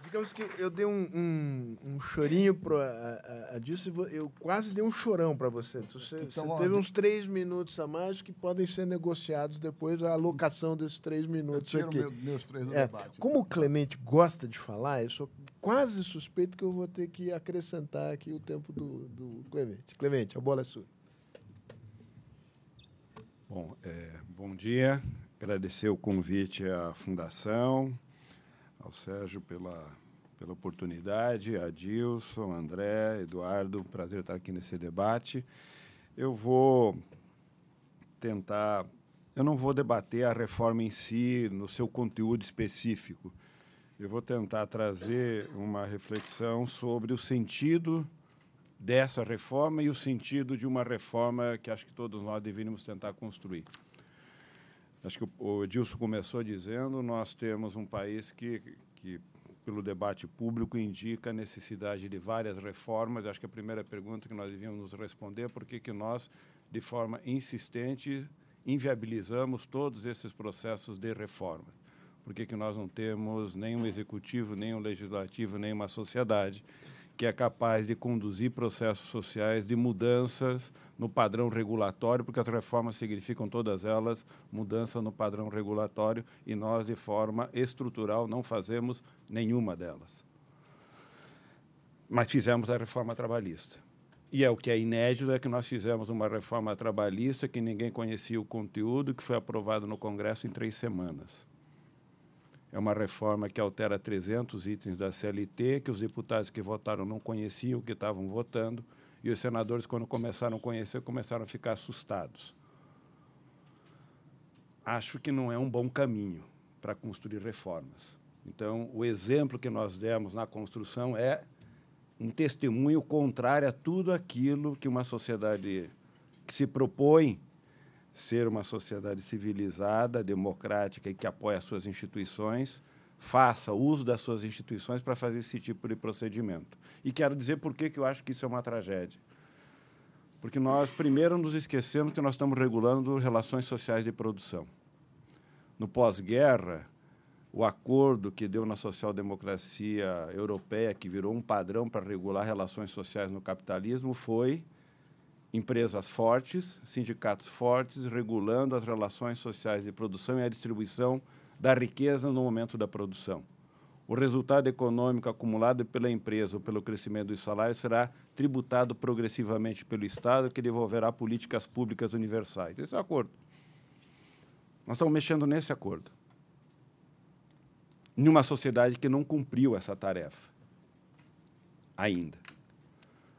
Digamos que eu dei um chorinho disso, eu quase dei um chorão para você. Você teve uns 3 minutos a mais que podem ser negociados depois, a alocação desses 3 minutos eu tiro aqui. Meus 3 no debate. Como o Clemente gosta de falar, eu sou quase suspeito que eu vou ter que acrescentar aqui o tempo do Clemente. Clemente, a bola é sua. Bom, bom dia. Agradecer o convite à Fundação, ao Sérgio pela oportunidade, a Dilson, André, Eduardo, prazer estar aqui nesse debate. Eu não vou debater a reforma em si, no seu conteúdo específico. Eu vou tentar trazer uma reflexão sobre o sentido dessa reforma e o sentido de uma reforma que acho que todos nós deveríamos tentar construir. Acho que o Edilson começou dizendo, nós temos um país que pelo debate público, indica a necessidade de várias reformas. Acho que a primeira pergunta que nós devíamos nos responder é por que nós, de forma insistente, inviabilizamos todos esses processos de reforma. Por que nós não temos nem um executivo, nem um legislativo, nem uma sociedade que é capaz de conduzir processos sociais de mudanças no padrão regulatório, porque as reformas significam todas elas mudança no padrão regulatório e nós, de forma estrutural, não fazemos nenhuma delas. Mas fizemos a reforma trabalhista. E o que é inédito é que nós fizemos uma reforma trabalhista que ninguém conhecia o conteúdo, que foi aprovado no Congresso em 3 semanas. É uma reforma que altera 300 itens da CLT, que os deputados que votaram não conheciam o que estavam votando, e os senadores, quando começaram a conhecer, começaram a ficar assustados. Acho que não é um bom caminho para construir reformas. Então, o exemplo que nós demos na construção é um testemunho contrário a tudo aquilo que uma sociedade que se propõe ser uma sociedade civilizada, democrática e que apoia as suas instituições, faça uso das suas instituições para fazer esse tipo de procedimento. E quero dizer por que eu acho que isso é uma tragédia. Porque nós, primeiro, nos esquecemos que nós estamos regulando relações sociais de produção. No pós-guerra, o acordo que deu na social-democracia europeia, que virou um padrão para regular relações sociais no capitalismo, foi empresas fortes, sindicatos fortes, regulando as relações sociais de produção e a distribuição da riqueza no momento da produção. O resultado econômico acumulado pela empresa ou pelo crescimento dos salários será tributado progressivamente pelo Estado, que devolverá políticas públicas universais. Esse é o acordo. Nós estamos mexendo nesse acordo. Em uma sociedade que não cumpriu essa tarefa ainda.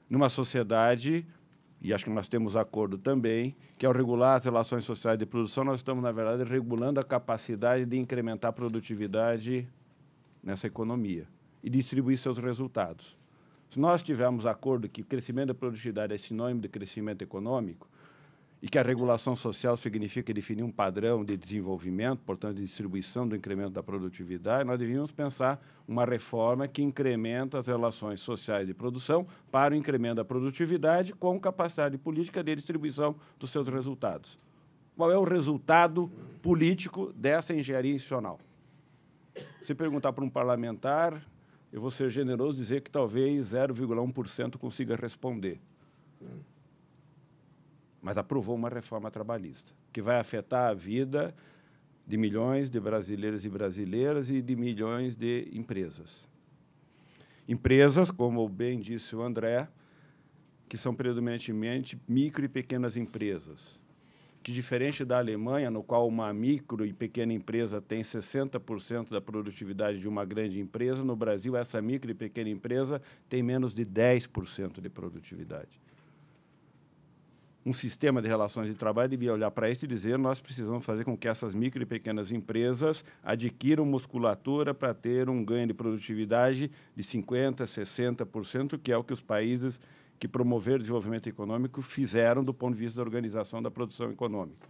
Numa sociedade, e acho que nós temos acordo também, que ao regular as relações sociais de produção, nós estamos, na verdade, regulando a capacidade de incrementar a produtividade nessa economia e distribuir seus resultados. Se nós tivermos acordo que o crescimento da produtividade é sinônimo de crescimento econômico e que a regulação social significa definir um padrão de desenvolvimento, portanto, de distribuição do incremento da produtividade, nós devíamos pensar uma reforma que incrementa as relações sociais de produção para o incremento da produtividade com capacidade política de distribuição dos seus resultados. Qual é o resultado político dessa engenharia institucional? Se perguntar para um parlamentar, eu vou ser generoso e dizer que talvez 0,1% consiga responder. Mas aprovou uma reforma trabalhista, que vai afetar a vida de milhões de brasileiros e brasileiras e de milhões de empresas. Empresas, como bem disse o André, que são predominantemente micro e pequenas empresas, que, diferente da Alemanha, no qual uma micro e pequena empresa tem 60% da produtividade de uma grande empresa, no Brasil, essa micro e pequena empresa tem menos de 10% de produtividade. Um sistema de relações de trabalho devia olhar para isso e dizer nós precisamos fazer com que essas micro e pequenas empresas adquiram musculatura para ter um ganho de produtividade de 50%, 60%, que é o que os países que promoveram o desenvolvimento econômico fizeram do ponto de vista da organização da produção econômica.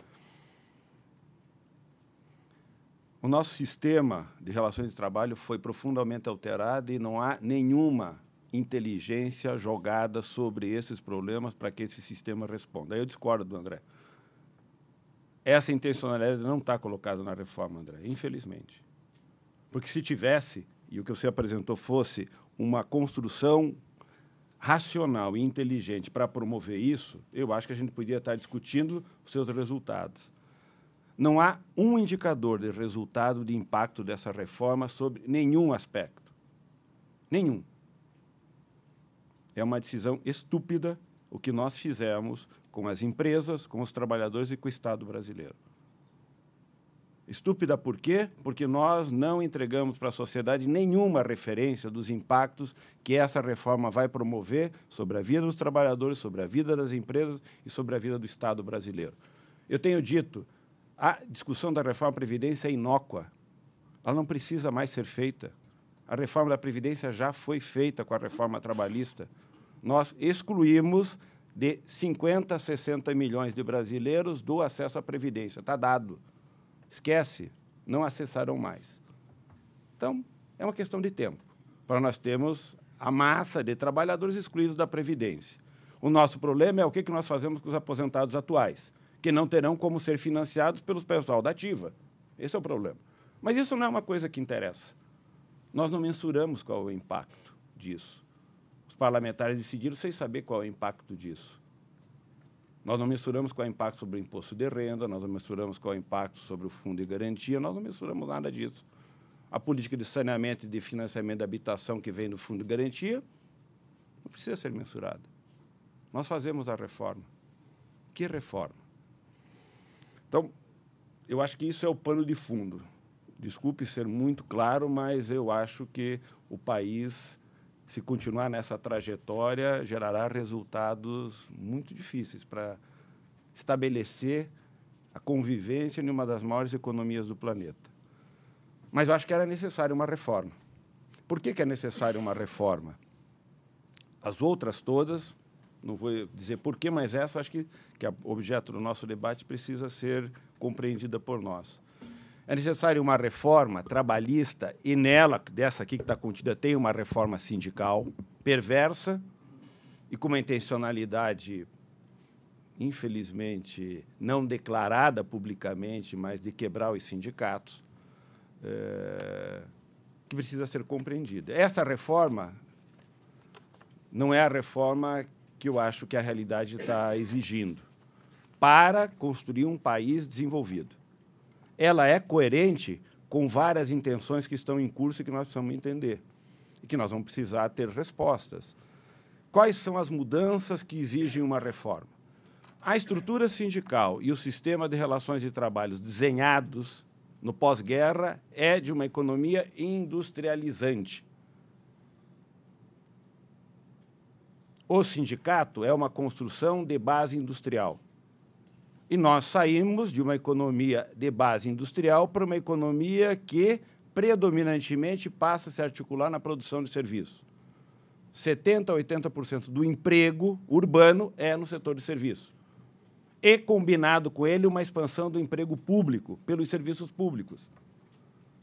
O nosso sistema de relações de trabalho foi profundamente alterado e não há nenhuma inteligência jogada sobre esses problemas para que esse sistema responda. Aí eu discordo do André. Essa intencionalidade não está colocada na reforma, André, infelizmente. Porque se tivesse, e o que você apresentou fosse uma construção racional e inteligente para promover isso, eu acho que a gente podia estar discutindo os seus resultados. Não há um indicador de resultado de impacto dessa reforma sobre nenhum aspecto. Nenhum. É uma decisão estúpida o que nós fizemos com as empresas, com os trabalhadores e com o Estado brasileiro. Estúpida por quê? Porque nós não entregamos para a sociedade nenhuma referência dos impactos que essa reforma vai promover sobre a vida dos trabalhadores, sobre a vida das empresas e sobre a vida do Estado brasileiro. Eu tenho dito, a discussão da reforma da Previdência é inócua. Ela não precisa mais ser feita. A reforma da Previdência já foi feita com a reforma trabalhista. Nós excluímos de 50 a 60 milhões de brasileiros do acesso à Previdência. Está dado. Esquece, não acessarão mais. Então, é uma questão de tempo, para nós termos a massa de trabalhadores excluídos da Previdência. O nosso problema é o que nós fazemos com os aposentados atuais, que não terão como ser financiados pelo pessoal da ativa. Esse é o problema. Mas isso não é uma coisa que interessa. Nós não mensuramos qual é o impacto disso. Os parlamentares decidiram sem saber qual é o impacto disso. Nós não mensuramos qual é o impacto sobre o imposto de renda, nós não mensuramos qual é o impacto sobre o fundo de garantia, nós não mensuramos nada disso. A política de saneamento e de financiamento da habitação que vem do fundo de garantia não precisa ser mensurada. Nós fazemos a reforma. Que reforma? Então, eu acho que isso é o pano de fundo. Desculpe ser muito claro, mas eu acho que o país, se continuar nessa trajetória, gerará resultados muito difíceis para estabelecer a convivência em uma das maiores economias do planeta. Mas eu acho que era necessária uma reforma. Por que é necessária uma reforma? As outras todas, não vou dizer por quê, mas essa acho que é objeto do nosso debate, precisa ser compreendida por nós. É necessária uma reforma trabalhista e nela, dessa aqui que está contida, tem uma reforma sindical perversa e com uma intencionalidade, infelizmente, não declarada publicamente, mas de quebrar os sindicatos, que precisa ser compreendida. Essa reforma não é a reforma que eu acho que a realidade está exigindo para construir um país desenvolvido. Ela é coerente com várias intenções que estão em curso e que nós precisamos entender e que nós vamos precisar ter respostas. Quais são as mudanças que exigem uma reforma? A estrutura sindical e o sistema de relações de trabalho desenhados no pós-guerra é de uma economia industrializante. O sindicato é uma construção de base industrial. E nós saímos de uma economia de base industrial para uma economia que, predominantemente, passa a se articular na produção de serviços. 70% a 80% do emprego urbano é no setor de serviços. E, combinado com ele, uma expansão do emprego público pelos serviços públicos.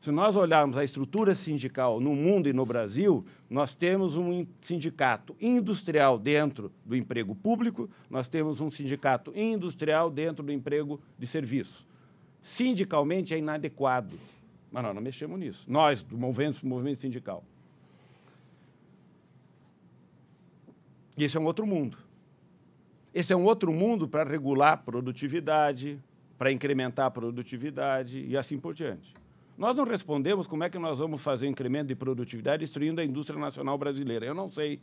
Se nós olharmos a estrutura sindical no mundo e no Brasil, nós temos um sindicato industrial dentro do emprego público, nós temos um sindicato industrial dentro do emprego de serviço. Sindicalmente é inadequado, mas nós não mexemos nisso. Nós, do movimento sindical. E esse é um outro mundo. Esse é um outro mundo para regular a produtividade, para incrementar a produtividade e assim por diante. Nós não respondemos como é que nós vamos fazer incremento de produtividade destruindo a indústria nacional brasileira. Eu não sei.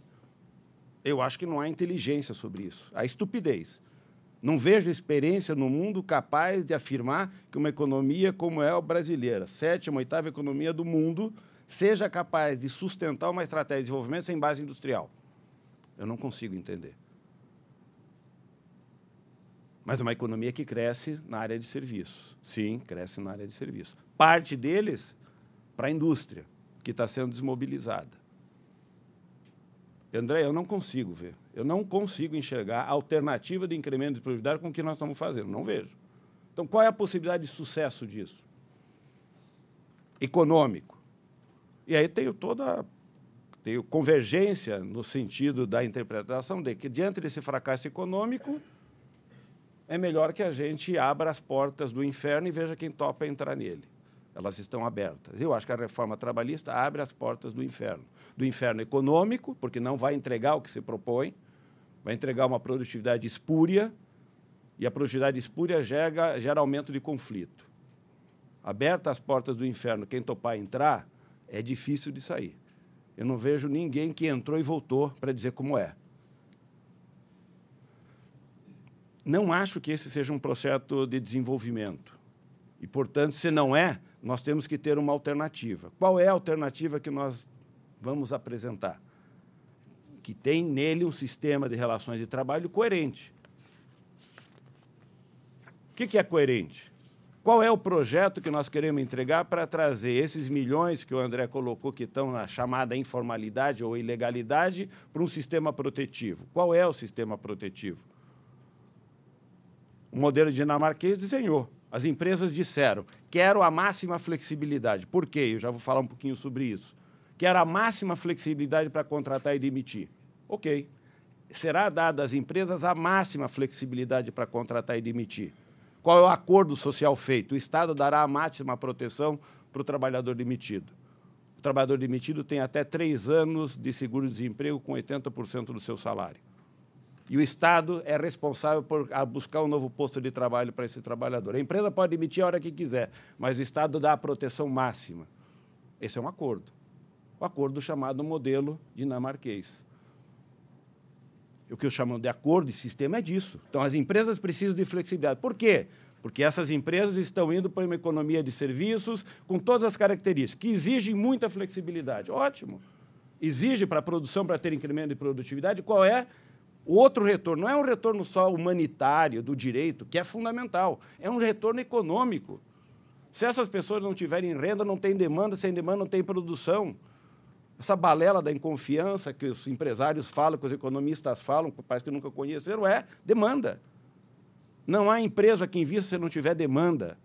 Eu acho que não há inteligência sobre isso. Há estupidez. Não vejo experiência no mundo capaz de afirmar que uma economia como é a brasileira, 7ª, 8ª economia do mundo, seja capaz de sustentar uma estratégia de desenvolvimento sem base industrial. Eu não consigo entender. Mas uma economia que cresce na área de serviços. Sim, cresce na área de serviços. Parte deles para a indústria, que está sendo desmobilizada. André, eu não consigo ver. Eu não consigo enxergar a alternativa de incremento de produtividade com o que nós estamos fazendo. Não vejo. Então, qual é a possibilidade de sucesso disso? Econômico. E aí tenho convergência no sentido da interpretação de que, diante desse fracasso econômico, é melhor que a gente abra as portas do inferno e veja quem topa entrar nele. elas estão abertas. Eu acho que a reforma trabalhista abre as portas do inferno econômico, porque não vai entregar o que se propõe, vai entregar uma produtividade espúria, e a produtividade espúria gera aumento de conflito. Abertas as portas do inferno, quem topar entrar, é difícil de sair. Eu não vejo ninguém que entrou e voltou para dizer como é. Não acho que esse seja um processo de desenvolvimento. E, portanto, se não é, nós temos que ter uma alternativa. Qual é a alternativa que nós vamos apresentar? Que tem nele um sistema de relações de trabalho coerente. O que é coerente? Qual é o projeto que nós queremos entregar para trazer esses milhões que o André colocou, que estão na chamada informalidade ou ilegalidade, para um sistema protetivo? Qual é o sistema protetivo? O modelo dinamarquês desenhou. As empresas disseram, quero a máxima flexibilidade. Por quê? Eu já vou falar um pouquinho sobre isso. Quero a máxima flexibilidade para contratar e demitir. Ok. Será dada às empresas a máxima flexibilidade para contratar e demitir. Qual é o acordo social feito? O Estado dará a máxima proteção para o trabalhador demitido. O trabalhador demitido tem até 3 anos de seguro-desemprego com 80% do seu salário. E o Estado é responsável por buscar um novo posto de trabalho para esse trabalhador. A empresa pode demitir a hora que quiser, mas o Estado dá a proteção máxima. Esse é um acordo. O acordo chamado modelo dinamarquês. O que eu chamo de acordo e sistema é disso. Então, as empresas precisam de flexibilidade. Por quê? Porque essas empresas estão indo para uma economia de serviços com todas as características, que exigem muita flexibilidade. Ótimo. Exige para a produção, para ter incremento de produtividade. Qual é o outro retorno? Não é um retorno só humanitário, do direito, que é fundamental. É um retorno econômico. Se essas pessoas não tiverem renda, não tem demanda. Sem demanda, não tem produção. Essa balela da inconfiança que os empresários falam, que os economistas falam, que parece que nunca conheceram, é demanda. Não há empresa que invista se não tiver demanda.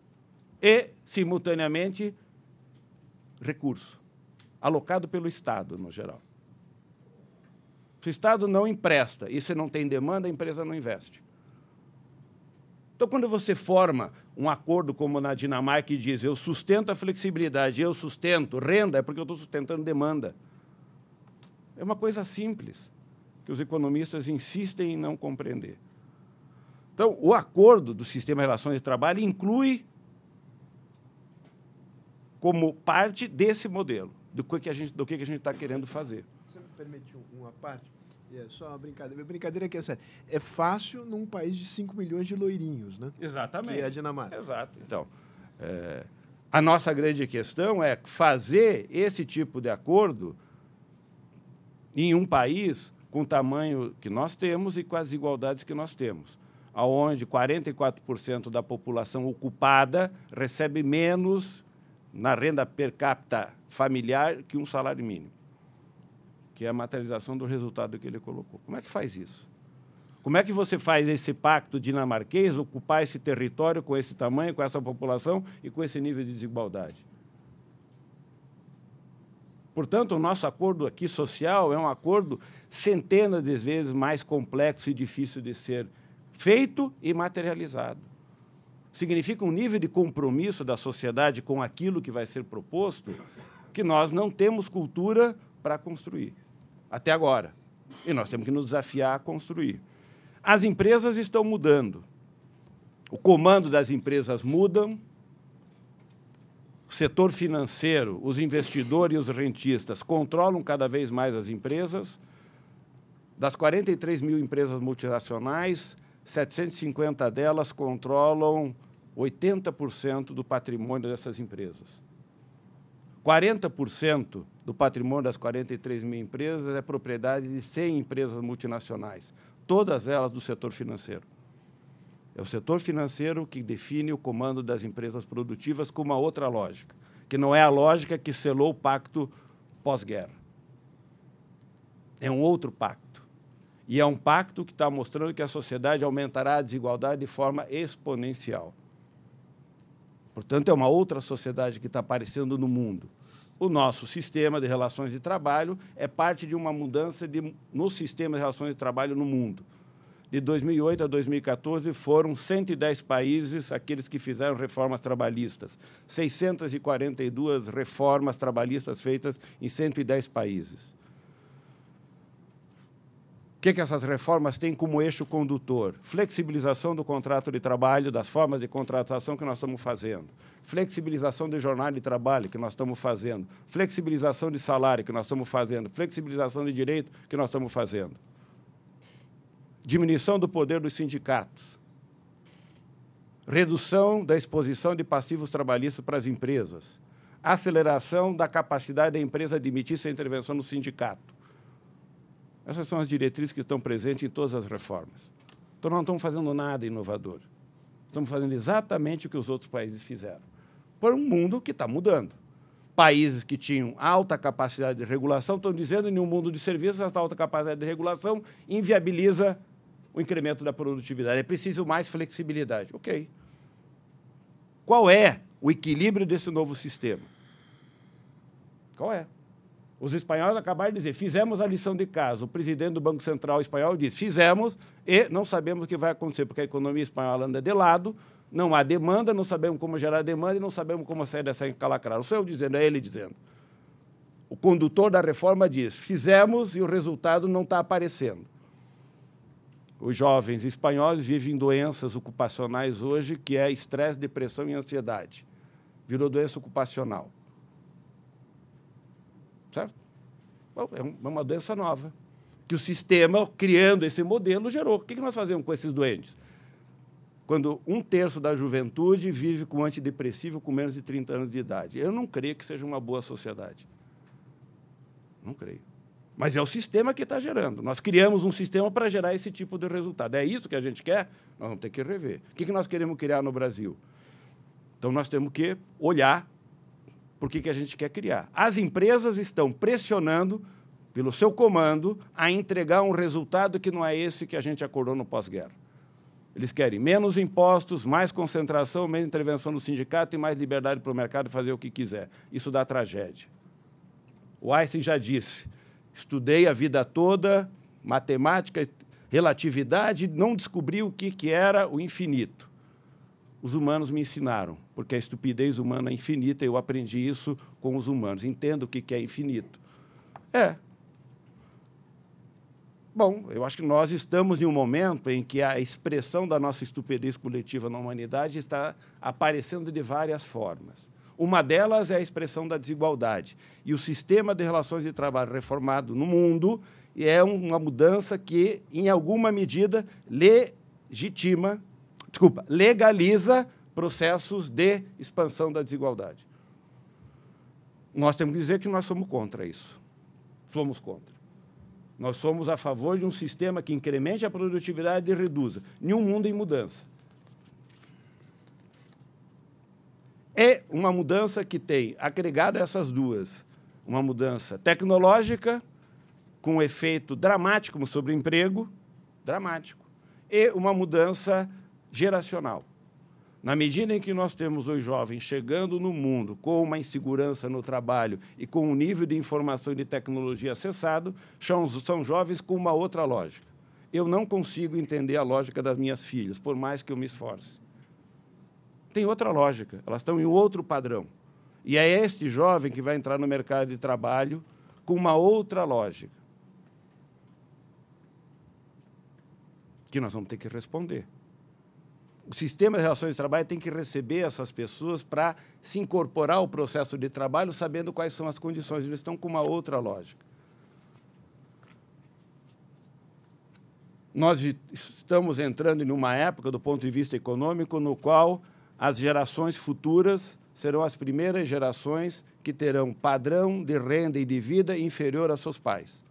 E, simultaneamente, recurso, alocado pelo Estado, no geral. Se o Estado não empresta e se não tem demanda, a empresa não investe. Então, quando você forma um acordo como na Dinamarca e diz eu sustento a flexibilidade, eu sustento renda, é porque eu estou sustentando demanda. É uma coisa simples, que os economistas insistem em não compreender. Então, o acordo do sistema de relações de trabalho inclui como parte desse modelo, do que a gente está querendo fazer. Você me permite uma parte? É só uma brincadeira. A brincadeira é que é sério. É fácil num país de 5 milhões de loirinhos, né? Exatamente. Que é a Dinamarca. Exato. Então, a nossa grande questão é fazer esse tipo de acordo em um país com o tamanho que nós temos e com as desigualdades que nós temos, onde 44% da população ocupada recebe menos na renda per capita familiar que um salário mínimo, que é a materialização do resultado que ele colocou. Como é que faz isso? Como é que você faz esse pacto dinamarquês ocupar esse território com esse tamanho, com essa população e com esse nível de desigualdade? Portanto, o nosso acordo aqui social é um acordo centenas de vezes mais complexo e difícil de ser feito e materializado. Significa um nível de compromisso da sociedade com aquilo que vai ser proposto que nós não temos cultura para construir, até agora. E nós temos que nos desafiar a construir. As empresas estão mudando. O comando das empresas mudam. O setor financeiro, os investidores e os rentistas controlam cada vez mais as empresas. Das 43 mil empresas multinacionais, 750 delas controlam 80% do patrimônio dessas empresas. 40% do patrimônio das 43 mil empresas é propriedade de 100 empresas multinacionais, todas elas do setor financeiro. É o setor financeiro que define o comando das empresas produtivas com uma outra lógica, que não é a lógica que selou o pacto pós-guerra. É um outro pacto. E é um pacto que está mostrando que a sociedade aumentará a desigualdade de forma exponencial. Portanto, é uma outra sociedade que está aparecendo no mundo. O nosso sistema de relações de trabalho é parte de uma mudança no sistema de relações de trabalho no mundo. De 2008 a 2014, foram 110 países aqueles que fizeram reformas trabalhistas. 642 reformas trabalhistas feitas em 110 países. O que essas reformas têm como eixo condutor? Flexibilização do contrato de trabalho, das formas de contratação que nós estamos fazendo. Flexibilização de jornada de trabalho que nós estamos fazendo. Flexibilização de salário que nós estamos fazendo. Flexibilização de direito que nós estamos fazendo. Diminuição do poder dos sindicatos. Redução da exposição de passivos trabalhistas para as empresas. Aceleração da capacidade da empresa admitir sua intervenção no sindicato. Essas são as diretrizes que estão presentes em todas as reformas. Então, não estamos fazendo nada inovador. Estamos fazendo exatamente o que os outros países fizeram. Por um mundo que está mudando. Países que tinham alta capacidade de regulação estão dizendo que, em um mundo de serviços, essa alta capacidade de regulação inviabiliza o incremento da produtividade. É preciso mais flexibilidade. Ok. Qual é o equilíbrio desse novo sistema? Qual é? Os espanhóis acabaram de dizer, fizemos a lição de casa. O presidente do Banco Central espanhol disse, fizemos e não sabemos o que vai acontecer, porque a economia espanhola anda de lado, não há demanda, não sabemos como gerar demanda e não sabemos como sair dessa encalacrada. Não sou eu dizendo, é ele dizendo. O condutor da reforma diz, fizemos e o resultado não está aparecendo. Os jovens espanhóis vivem doenças ocupacionais hoje, que é estresse, depressão e ansiedade. Virou doença ocupacional. Certo? Bom, é uma doença nova, que o sistema, criando esse modelo, gerou. O que nós fazemos com esses doentes? Quando 1/3 da juventude vive com antidepressivo com menos de 30 anos de idade. Eu não creio que seja uma boa sociedade. Não creio. Mas é o sistema que está gerando. Nós criamos um sistema para gerar esse tipo de resultado. É isso que a gente quer? Nós vamos ter que rever. O que nós queremos criar no Brasil? Então, nós temos que olhar por que a gente quer criar. As empresas estão pressionando, pelo seu comando, a entregar um resultado que não é esse que a gente acordou no pós-guerra. Eles querem menos impostos, mais concentração, menos intervenção no sindicato e mais liberdade para o mercado fazer o que quiser. Isso dá tragédia. O Einstein já disse, estudei a vida toda, matemática, relatividade, não descobri o que era o infinito. Os humanos me ensinaram, porque a estupidez humana é infinita, e eu aprendi isso com os humanos. Entendo o que é infinito. Bom, eu acho que nós estamos em um momento em que a expressão da nossa estupidez coletiva na humanidade está aparecendo de várias formas. Uma delas é a expressão da desigualdade. E o sistema de relações de trabalho reformado no mundo é uma mudança que, em alguma medida, legaliza processos de expansão da desigualdade. Nós temos que dizer que nós somos contra isso. Somos contra. Nós somos a favor de um sistema que incremente a produtividade e reduza. Em um mundo em mudança. É uma mudança que tem, agregada a essas duas, uma mudança tecnológica, com um efeito dramático sobre o emprego, dramático, e uma mudança geracional. Na medida em que nós temos os jovens chegando no mundo com uma insegurança no trabalho e com um nível de informação e de tecnologia acessado, são jovens com uma outra lógica. Eu não consigo entender a lógica das minhas filhas, por mais que eu me esforce. Tem outra lógica, elas estão em outro padrão. E é este jovem que vai entrar no mercado de trabalho com uma outra lógica, que nós vamos ter que responder. O sistema de relações de trabalho tem que receber essas pessoas para se incorporar ao processo de trabalho, sabendo quais são as condições. Eles estão com uma outra lógica. Nós estamos entrando em uma época, do ponto de vista econômico, no qual as gerações futuras serão as primeiras gerações que terão padrão de renda e de vida inferior a seus pais.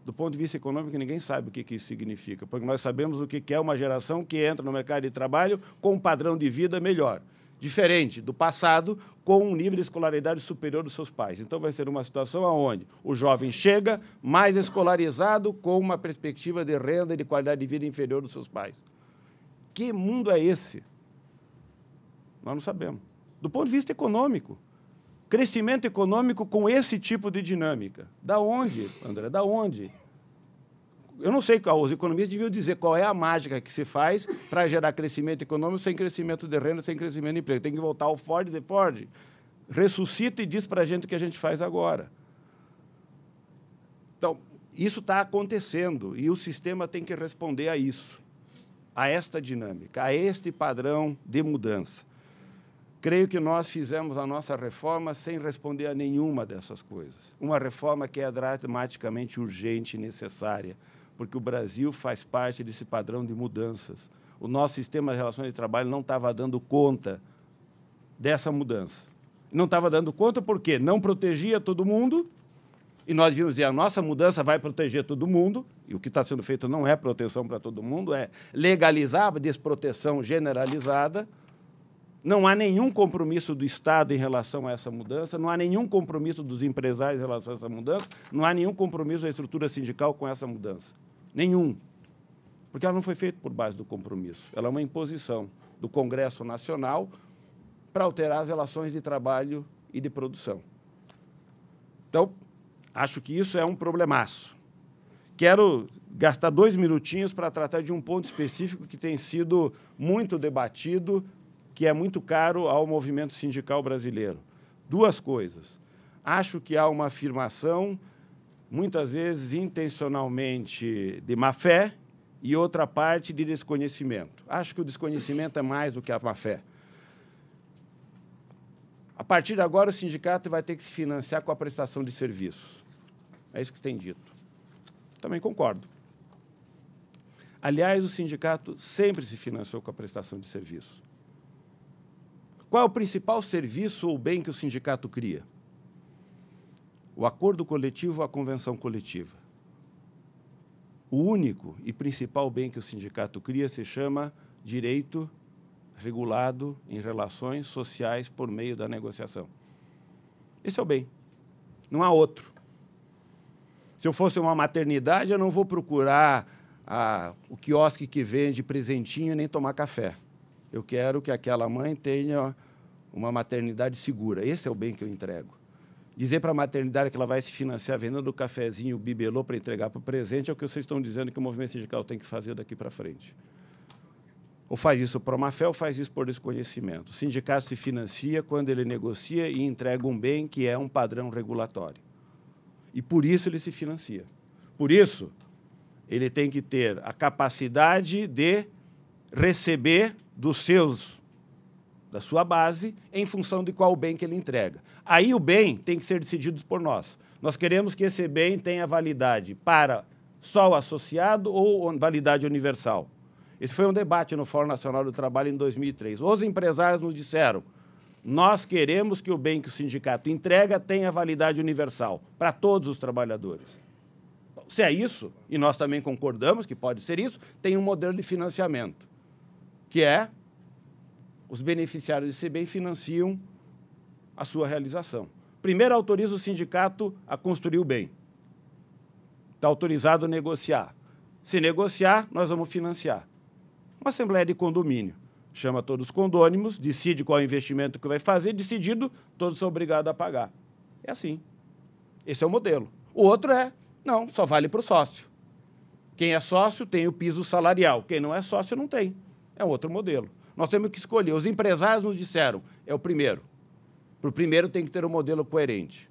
Do ponto de vista econômico, ninguém sabe o que isso significa, porque nós sabemos o que é uma geração que entra no mercado de trabalho com um padrão de vida melhor, diferente do passado, com um nível de escolaridade superior dos seus pais. Então, vai ser uma situação onde o jovem chega mais escolarizado, com uma perspectiva de renda e de qualidade de vida inferior dos seus pais. Que mundo é esse? Nós não sabemos. Do ponto de vista econômico, crescimento econômico com esse tipo de dinâmica. Da onde, André? Da onde? Eu não sei qual, os economistas deviam dizer qual é a mágica que se faz para gerar crescimento econômico sem crescimento de renda, sem crescimento de emprego. Tem que voltar ao Ford e dizer, Ford, ressuscita e diz para a gente o que a gente faz agora. Então, isso está acontecendo e o sistema tem que responder a isso, a esta dinâmica, a este padrão de mudança. Creio que nós fizemos a nossa reforma sem responder a nenhuma dessas coisas. Uma reforma que é dramaticamente urgente e necessária, porque o Brasil faz parte desse padrão de mudanças. O nosso sistema de relações de trabalho não estava dando conta dessa mudança. Não estava dando conta porque não protegia todo mundo, e nós devíamos dizer, a nossa mudança vai proteger todo mundo, e o que está sendo feito não é proteção para todo mundo, é legalizar a desproteção generalizada. Não há nenhum compromisso do Estado em relação a essa mudança, não há nenhum compromisso dos empresários em relação a essa mudança, não há nenhum compromisso da estrutura sindical com essa mudança. Nenhum. Porque ela não foi feita por base do compromisso. Ela é uma imposição do Congresso Nacional para alterar as relações de trabalho e de produção. Então, acho que isso é um problemaço. Quero gastar 2 minutinhos para tratar de um ponto específico que tem sido muito debatido, que é muito caro ao movimento sindical brasileiro. 2 coisas. Acho que há uma afirmação, muitas vezes intencionalmente de má-fé, e outra parte de desconhecimento. Acho que o desconhecimento é mais do que a má-fé. A partir de agora, o sindicato vai ter que se financiar com a prestação de serviços. É isso que se tem dito. Também concordo. Aliás, o sindicato sempre se financiou com a prestação de serviços. Qual é o principal serviço ou bem que o sindicato cria? O acordo coletivo ou a convenção coletiva. O único e principal bem que o sindicato cria se chama direito regulado em relações sociais por meio da negociação. Esse é o bem. Não há outro. Se eu fosse uma maternidade, eu não vou procurar o quiosque que vende presentinho nem tomar café. Eu quero que aquela mãe tenha uma maternidade segura. Esse é o bem que eu entrego. Dizer para a maternidade que ela vai se financiar vendendo o cafezinho, o bibelô para entregar para o presente é o que vocês estão dizendo que o movimento sindical tem que fazer daqui para frente. Ou faz isso por má-fé ou faz isso por desconhecimento. O sindicato se financia quando ele negocia e entrega um bem que é um padrão regulatório. E por isso ele se financia. Por isso, ele tem que ter a capacidade de receber da sua base em função de qual bem que ele entrega. Aí o bem tem que ser decidido por nós. Nós queremos que esse bem tenha validade para só o associado ou validade universal. Esse foi um debate no Fórum Nacional do Trabalho em 2003. Os empresários nos disseram, nós queremos que o bem que o sindicato entrega tenha validade universal para todos os trabalhadores. Se é isso, e nós também concordamos que pode ser isso, tem um modelo de financiamento, que é os beneficiários desse bem financiam a sua realização. Primeiro, autoriza o sindicato a construir o bem. Está autorizado a negociar. Se negociar, nós vamos financiar. Uma assembleia de condomínio. Chama todos os condôminos, decide qual é o investimento que vai fazer, decidido, todos são obrigados a pagar. É assim. Esse é o modelo. O outro é, não, só vale para o sócio. Quem é sócio tem o piso salarial. Quem não é sócio não tem. É um outro modelo. Nós temos que escolher. Os empresários nos disseram, é o primeiro. Para o primeiro tem que ter um modelo coerente.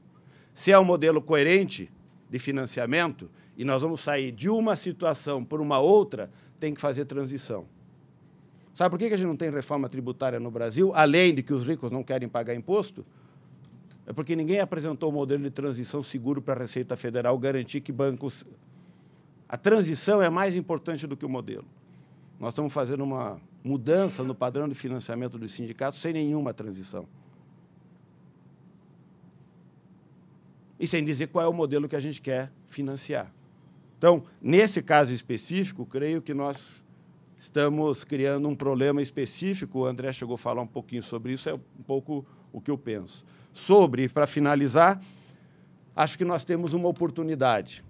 Se é um modelo coerente de financiamento, e nós vamos sair de uma situação por uma outra, tem que fazer transição. Sabe por que a gente não tem reforma tributária no Brasil, além de que os ricos não querem pagar imposto? É porque ninguém apresentou um modelo de transição seguro para a Receita Federal garantir que bancos... A transição é mais importante do que o modelo. Nós estamos fazendo uma mudança no padrão de financiamento dos sindicatos sem nenhuma transição. E sem dizer qual é o modelo que a gente quer financiar. Então, nesse caso específico, creio que nós estamos criando um problema específico. O André chegou a falar um pouquinho sobre isso, é um pouco o que eu penso. Para finalizar, acho que nós temos uma oportunidade.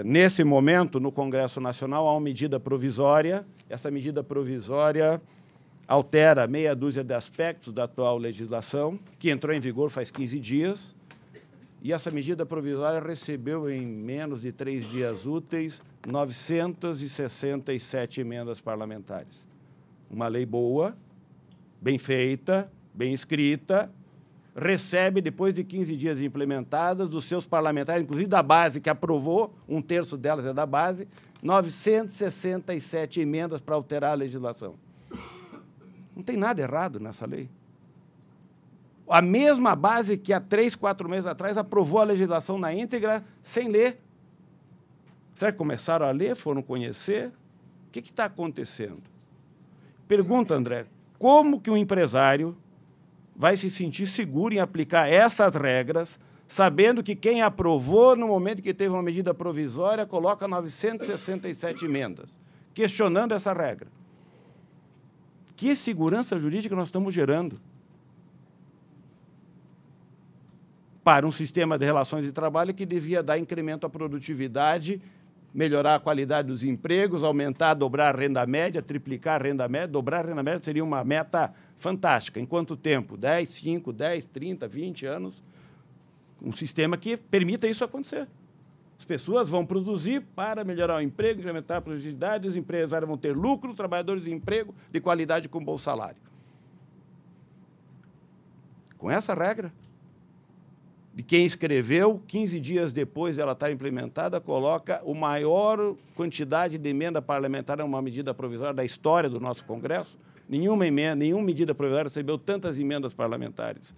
Nesse momento, no Congresso Nacional, há uma medida provisória. Essa medida provisória altera meia dúzia de aspectos da atual legislação, que entrou em vigor faz 15 dias, E essa medida provisória recebeu, em menos de 3 dias úteis, 967 emendas parlamentares. Uma lei boa, bem feita, bem escrita, recebe, depois de 15 dias implementadas, dos seus parlamentares, inclusive da base, que aprovou, 1/3 delas é da base, 967 emendas para alterar a legislação. Não tem nada errado nessa lei. A mesma base que há 3, 4 meses atrás aprovou a legislação na íntegra sem ler. Será que começaram a ler, foram conhecer? O que está acontecendo? Pergunta, André, como que um empresário vai se sentir seguro em aplicar essas regras, sabendo que quem aprovou, no momento que teve uma medida provisória, coloca 967 emendas, questionando essa regra? Que segurança jurídica nós estamos gerando para um sistema de relações de trabalho que devia dar incremento à produtividade, melhorar a qualidade dos empregos, aumentar, dobrar a renda média, triplicar a renda média. Dobrar a renda média seria uma meta fantástica. Em quanto tempo? 10, 5, 10, 30, 20 anos? Um sistema que permita isso acontecer. As pessoas vão produzir para melhorar o emprego, incrementar a produtividade, os empresários vão ter lucro, os trabalhadores em emprego de qualidade com bom salário. Com essa regra, de quem escreveu, 15 dias depois ela está implementada, coloca a maior quantidade de emenda parlamentar em uma medida provisória da história do nosso Congresso. Nenhuma medida provisória recebeu tantas emendas parlamentares.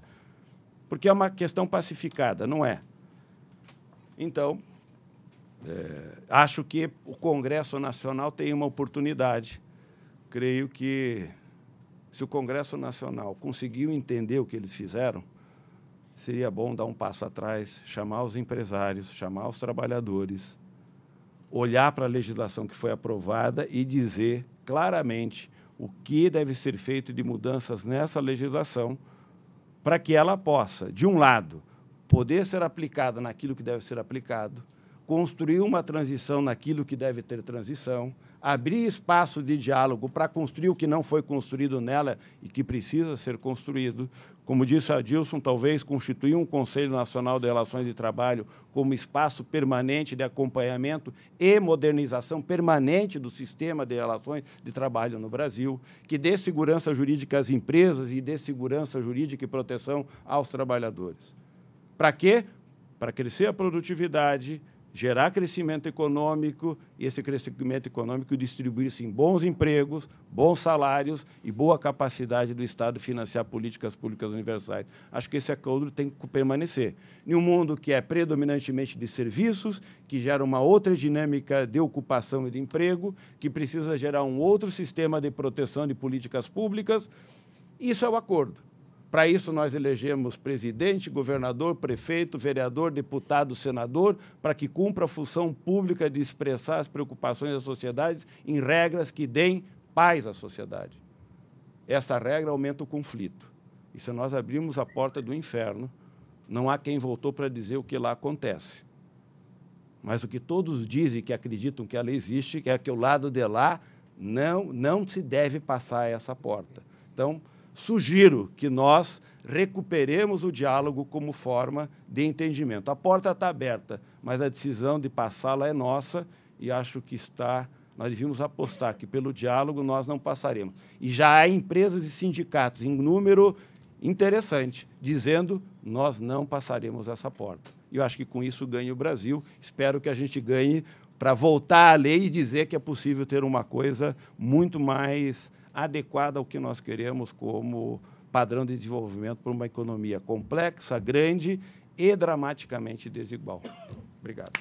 Porque é uma questão pacificada, não é? Então, acho que o Congresso Nacional tem uma oportunidade. Creio que, se o Congresso Nacional conseguiu entender o que eles fizeram, seria bom dar um passo atrás, chamar os empresários, chamar os trabalhadores, olhar para a legislação que foi aprovada e dizer claramente o que deve ser feito de mudanças nessa legislação para que ela possa, de um lado, poder ser aplicada naquilo que deve ser aplicado, construir uma transição naquilo que deve ter transição, abrir espaço de diálogo para construir o que não foi construído nela e que precisa ser construído. Como disse a Adilson, talvez constituir um Conselho Nacional de Relações de Trabalho como espaço permanente de acompanhamento e modernização permanente do sistema de relações de trabalho no Brasil, que dê segurança jurídica às empresas e dê segurança jurídica e proteção aos trabalhadores. Para quê? Para crescer a produtividade, gerar crescimento econômico e esse crescimento econômico distribuir-se em bons empregos, bons salários e boa capacidade do Estado financiar políticas públicas universais. Acho que esse acordo tem que permanecer. Em um mundo que é predominantemente de serviços, que gera uma outra dinâmica de ocupação e de emprego, que precisa gerar um outro sistema de proteção de políticas públicas, isso é o acordo. Para isso, nós elegemos presidente, governador, prefeito, vereador, deputado, senador, para que cumpra a função pública de expressar as preocupações da sociedade em regras que deem paz à sociedade. Essa regra aumenta o conflito. E se nós abrirmos a porta do inferno, não há quem voltou para dizer o que lá acontece. Mas o que todos dizem que acreditam que ela existe é que o lado de lá não se deve passar essa porta. Então, sugiro que nós recuperemos o diálogo como forma de entendimento. A porta está aberta, mas a decisão de passá-la é nossa e acho que nós devíamos apostar que pelo diálogo nós não passaremos. E já há empresas e sindicatos em número interessante dizendo nós não passaremos essa porta. E eu acho que com isso ganha o Brasil. Espero que a gente ganhe para voltar à lei e dizer que é possível ter uma coisa muito mais adequada ao que nós queremos como padrão de desenvolvimento para uma economia complexa, grande e dramaticamente desigual. Obrigado.